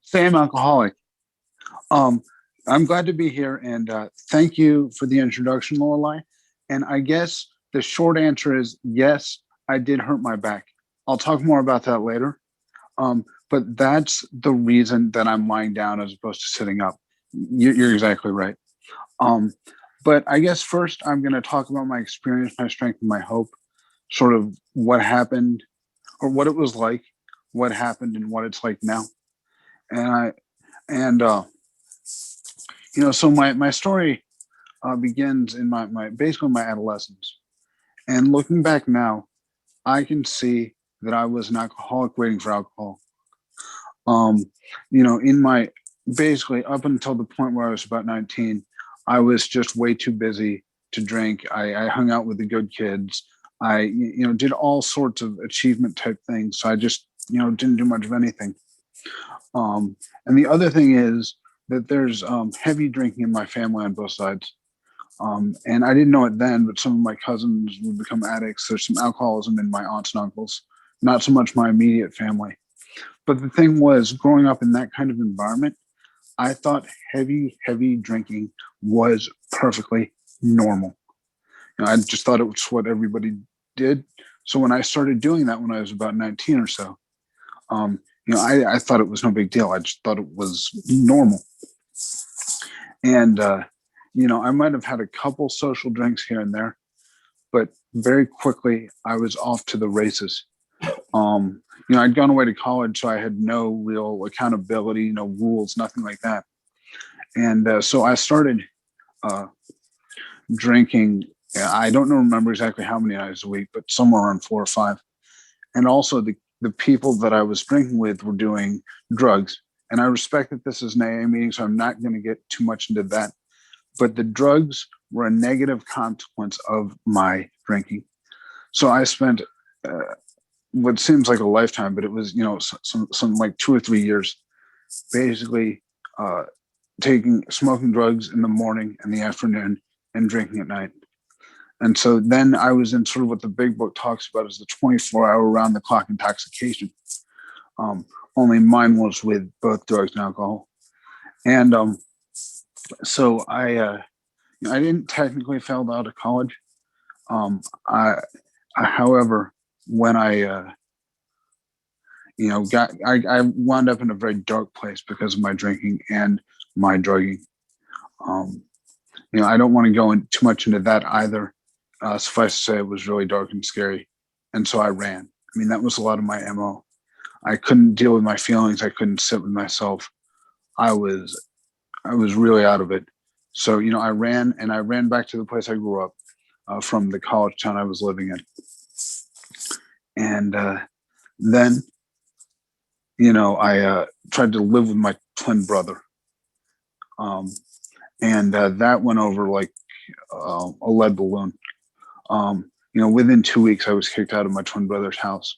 Sam Alcoholic. Um, I'm glad to be here and thank you for the introduction, Lorelai. And I guess the short answer is yes, I did hurt my back. I'll talk more about that later. But that's the reason that I'm lying down as opposed to sitting up. You're exactly right. Um, but I guess first I'm going to talk about my experience, my strength, and my hope, sort of what happened or what it was like, what happened, and what it's like now. And I and so my story begins in my basically my adolescence. And looking back now, I can see that I was an alcoholic waiting for alcohol. Um, in my basically up until the point where I was about 19, I was just way too busy to drink. I hung out with the good kids. I did all sorts of achievement type things. So I just didn't do much of anything. And the other thing is that there's heavy drinking in my family on both sides. And I didn't know it then, but some of my cousins would become addicts. There's some alcoholism in my aunts and uncles, not so much my immediate family. But the thing was, growing up in that kind of environment, I thought heavy drinking was perfectly normal. I just thought it was what everybody did. So when I started doing that when I was about 19 or so, I thought it was no big deal. I just thought it was normal. And, I might have had a couple social drinks here and there, but very quickly I was off to the races. I'd gone away to college, so I had no real accountability, no rules, nothing like that. And so I started uh, drinking. I don't remember exactly how many nights a week, but somewhere around 4 or 5. And also the people that I was drinking with were doing drugs. And I respect that this is an AA meeting, so I'm not going to get too much into that. But the drugs were a negative consequence of my drinking. So I spent what seems like a lifetime, but it was, some like 2 or 3 years, basically uh, smoking drugs in the morning and the afternoon and drinking at night. And so then I was in sort of what the big book talks about as the 24-hour round the clock intoxication. Um, Only mine was with both drugs and alcohol. And so I didn't technically fail out of college. Um, However, when I wound up in a very dark place because of my drinking and my drugging. Um, I don't want to go in too much into that either. Suffice to say, it was really dark and scary, and so I ran. I mean, that was a lot of my MO. I couldn't deal with my feelings. I couldn't sit with myself. I was I was really out of it. So I ran and I ran back to the place I grew up from the college town I was living in, and then I tried to live with my twin brother, um, and that went over like a lead balloon. Within 2 weeks, I was kicked out of my twin brother's house.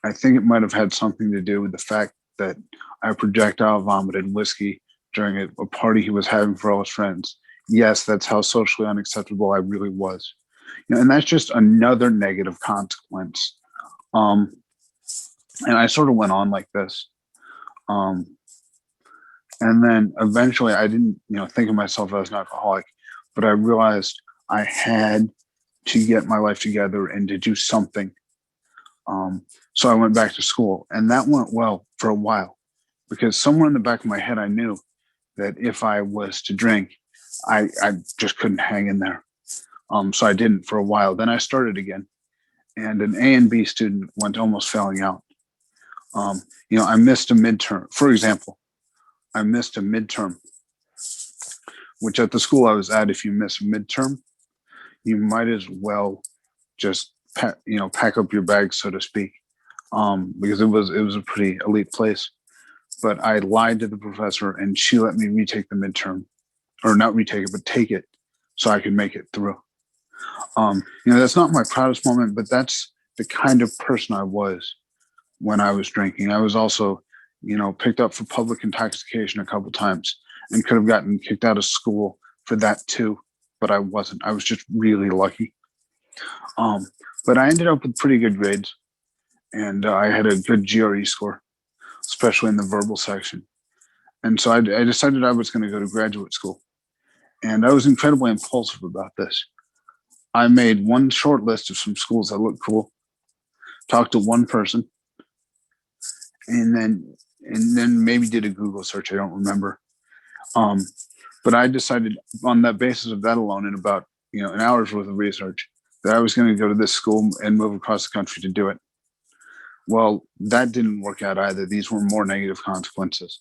I think it might have had something to do with the fact that I projectile vomited whiskey during a party he was having for all his friends. Yes, that's how socially unacceptable I really was. And that's just another negative consequence. Um, and I sort of went on like this. Um, and then eventually I didn't, think of myself as an alcoholic, but I realized I had to get my life together and to do something. So I went back to school, and that went well for a while because somewhere in the back of my head, I knew that if I was to drink, I just couldn't hang in there. So I didn't for a while. Then I started again, and an A and B student went almost failing out. I missed a midterm. For example, I missed a midterm, which at the school I was at, if you miss a midterm, you might as well just pack up your bags, so to speak, because it was a pretty elite place. But I lied to the professor, and she let me retake the midterm, or not retake it, but take it, so I could make it through. That's not my proudest moment, but that's the kind of person I was when I was drinking. I was also, picked up for public intoxication a couple times and could have gotten kicked out of school for that too, but I wasn't. I was just really lucky. Um, but I ended up with pretty good grades, and I had a good GRE score, especially in the verbal section. And so I decided I was going to go to graduate school. And I was incredibly impulsive about this. I made one short list of some schools that looked cool, talked to one person, and then maybe did a Google search. I don't remember. Um, but I decided on that basis of that alone, in about an hour's worth of research, that I was going to go to this school and move across the country to do it. Well, that didn't work out either. These were more negative consequences.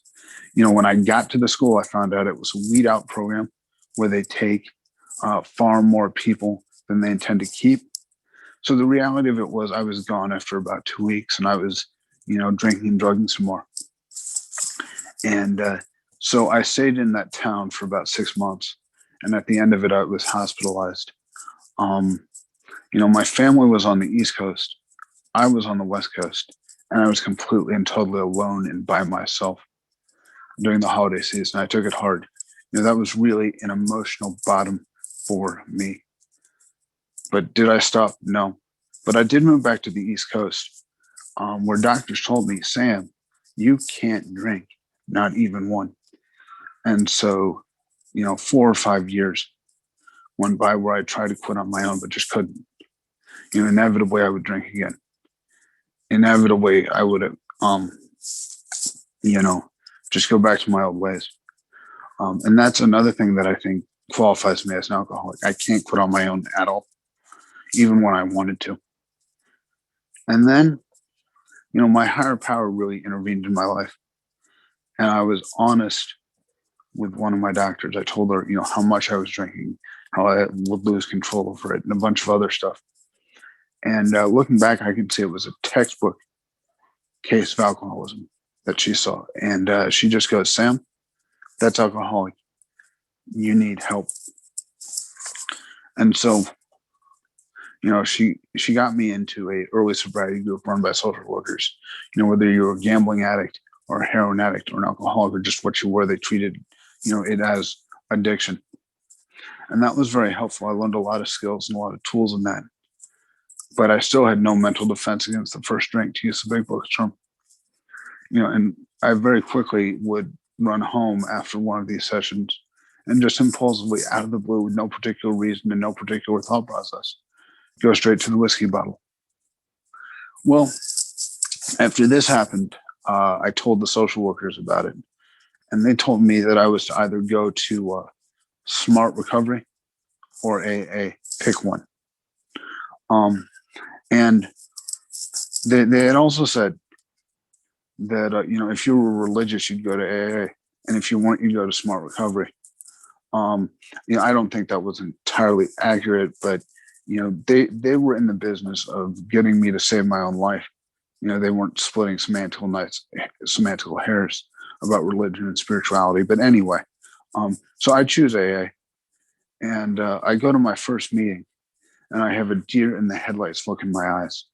When I got to the school, I found out it was a weed out program where they take far more people than they intend to keep. So the reality of it was I was gone after about 2 weeks, and I was, drinking and drugging some more. And so I stayed in that town for about 6 months. And at the end of it, I was hospitalized. Um, my family was on the East Coast. I was on the West Coast, and I was completely and totally alone and by myself during the holiday season. I took it hard. That was really an emotional bottom for me. But did I stop? No. But I did move back to the East Coast, where doctors told me, Sam, you can't drink, not even one. And so, 4 or 5 years went by where I tried to quit on my own, but just couldn't. Inevitably I would drink again. Inevitably I would, you know, just go back to my old ways. And that's another thing that I think qualifies me as an alcoholic. I can't quit on my own at all, even when I wanted to. And then, my higher power really intervened in my life. And I was honest with one of my doctors. I told her, how much I was drinking, how I would lose control over it, and a bunch of other stuff. And looking back, I can see it was a textbook case of alcoholism that she saw. And she just goes, Sam, that's alcoholic. You need help. And so, she got me into a early sobriety group run by social workers. Whether you were a gambling addict or a heroin addict or an alcoholic or just what you were, they treated, it as addiction. And that was very helpful. I learned a lot of skills and a lot of tools in that. But I still had no mental defense against the first drink, to use the big book term. And I very quickly would run home after one of these sessions and just impulsively, out of the blue, with no particular reason and no particular thought process, go straight to the whiskey bottle. Well, after this happened, I told the social workers about it, and they told me that I was to either go to Smart Recovery or AA, pick one. And they had also said that, if you were religious, you'd go to AA, and if you weren't, you'd go to Smart Recovery. I don't think that was entirely accurate, but they were in the business of getting me to save my own life. They weren't splitting semantical hairs about religion and spirituality. But anyway, so I choose AA, and I go to my first meeting, and I have a deer in the headlights look in my eyes.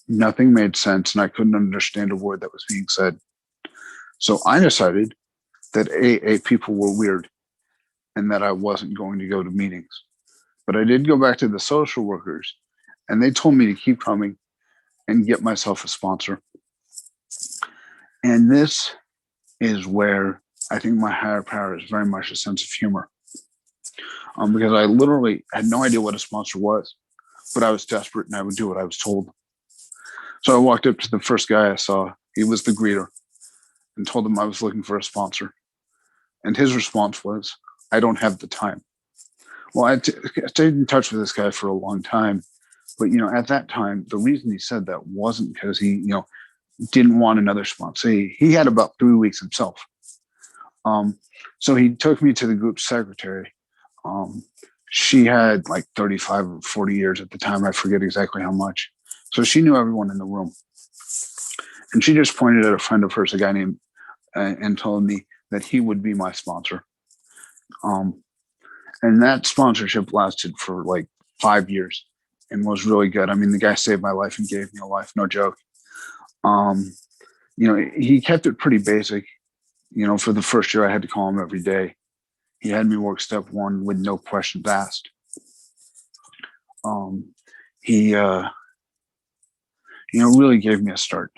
Nothing made sense, and I couldn't understand a word that was being said. So I decided that AA people were weird and that I wasn't going to go to meetings. But I did go back to the social workers, and they told me to keep coming and get myself a sponsor. And this is where I think my higher power is very much a sense of humor. Because I literally had no idea what a sponsor was, but I was desperate and I would do what I was told. So I walked up to the first guy I saw. He was the greeter, and told him I was looking for a sponsor. And his response was, I don't have the time. Well, I stayed in touch with this guy for a long time. But, at that time, the reason he said that wasn't because he, didn't want another sponsor. He had about 3 weeks himself. So he took me to the group secretary. She had like 35 or 40 years at the time. I forget exactly how much. So she knew everyone in the room. And she just pointed at a friend of hers, a guy named, and told me that he would be my sponsor. And that sponsorship lasted for like 5 years and was really good. I mean, the guy saved my life and gave me a life, no joke. He kept it pretty basic. For the first year, I had to call him every day. He had me work step one with no questions asked. He really gave me a start.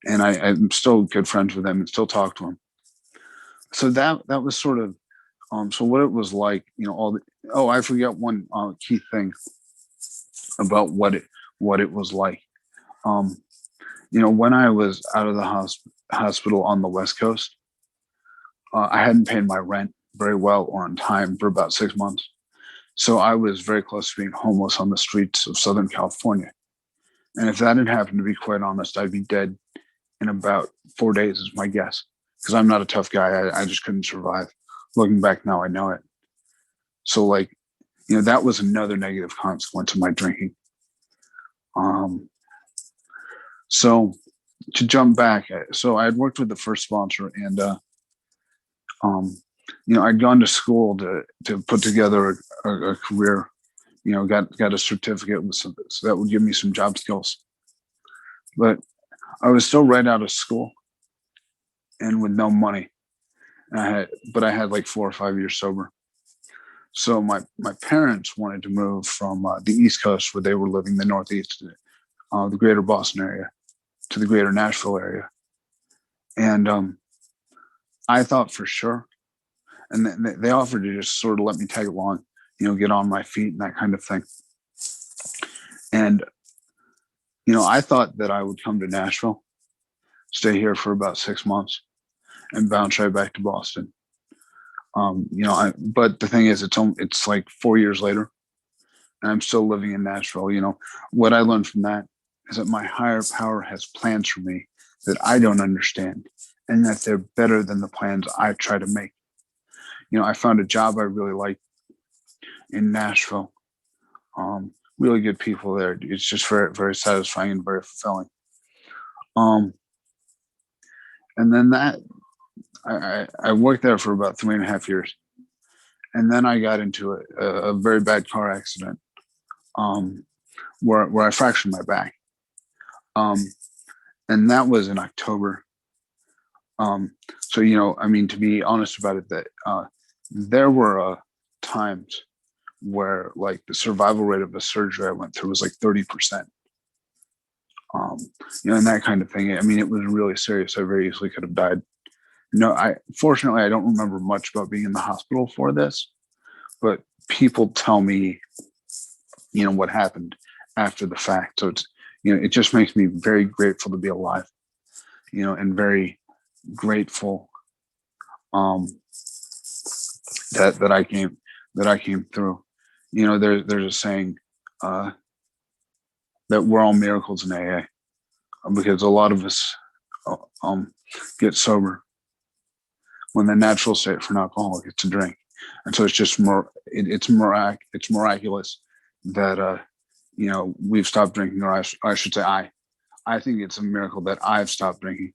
And I'm still good friends with him and still talk to him. So that was sort of so what it was like, all the, oh, I forget one key thing about what it was like. Um, when I was out of the hospital on the West Coast, I hadn't paid my rent very well or on time for about 6 months. So I was very close to being homeless on the streets of Southern California. And if that had happened, to be quite honest, I'd be dead in about 4 days, is my guess. Because I'm not a tough guy. I just couldn't survive. Looking back now, I know it. So, like, that was another negative consequence of my drinking. Um, so to jump back, so I had worked with the first sponsor, and um, I'd gone to school to put together a career. Got a certificate with some, so that would give me some job skills. But I was still right out of school and with no money. And I had like 4 or 5 years sober. So my parents wanted to move from the East Coast, where they were living, the Northeast, the greater Boston area, to the greater Nashville area. And I thought for sure. And they offered to just sort of let me tag along, get on my feet and that kind of thing. And, I thought that I would come to Nashville, stay here for about 6 months, and bounce right back to Boston. But the thing is, it's like 4 years later, and I'm still living in Nashville. What I learned from that is that my higher power has plans for me that I don't understand, and that they're better than the plans I try to make. I found a job I really liked in Nashville. Really good people there. It's just very, very satisfying and very fulfilling. Um, and then I worked there for about 3.5 years, and then I got into a very bad car accident, where I fractured my back, and that was in October. So to be honest about it, that there were times where, like, the survival rate of a surgery I went through was like 30%. And that kind of thing. I mean, it was really serious. I very easily could have died. No, fortunately I don't remember much about being in the hospital for this, but people tell me, what happened after the fact. So it just makes me very grateful to be alive, and very grateful that I came through. There's a saying that we're all miracles in AA, because a lot of us get sober when the natural state for an alcoholic is to drink, and so it's just it's miraculous that we've stopped drinking, or I should say I think it's a miracle that I've stopped drinking.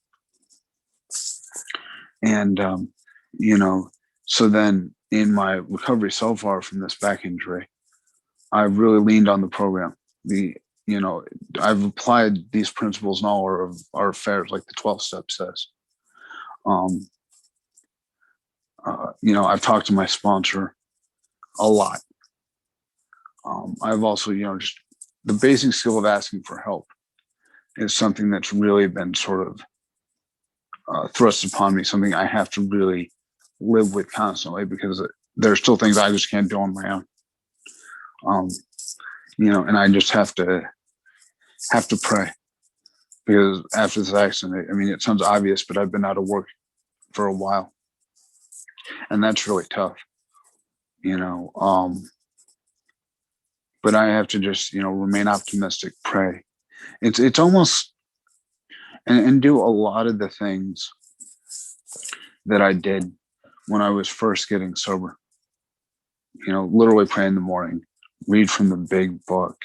And so then in my recovery so far from this back injury, I've really leaned on the program. I've applied these principles in all our affairs, like the 12 step says. I've talked to my sponsor a lot. I've also, just the basic skill of asking for help is something that's really been sort of thrust upon me, something I have to really live with constantly, because there's still things I just can't do on my own. And I just have to pray, because after this accident, I mean, it sounds obvious, but I've been out of work for a while, and that's really tough, but I have to just, remain optimistic, pray. It's almost, and do a lot of the things that I did when I was first getting sober. Literally pray in the morning, read from the big book,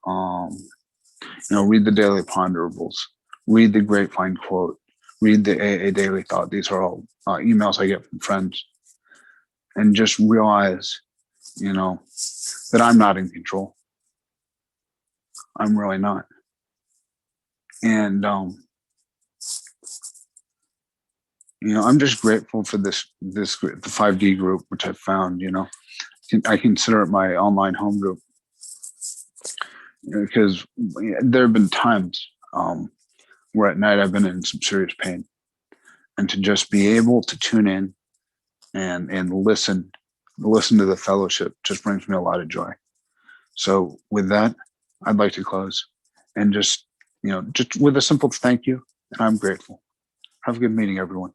read the daily ponderables, read the grapevine quote, read the AA daily thought. These are all emails I get from friends, and just realize, that I'm not in control. I'm really not. And I'm just grateful for the 5D group, which I found. I consider it my online home group, because there have been times where at night I've been in some serious pain, and to just be able to tune in and listen to the fellowship just brings me a lot of joy. So with that, I'd like to close and just with a simple thank you, and I'm grateful. Have a good meeting, everyone.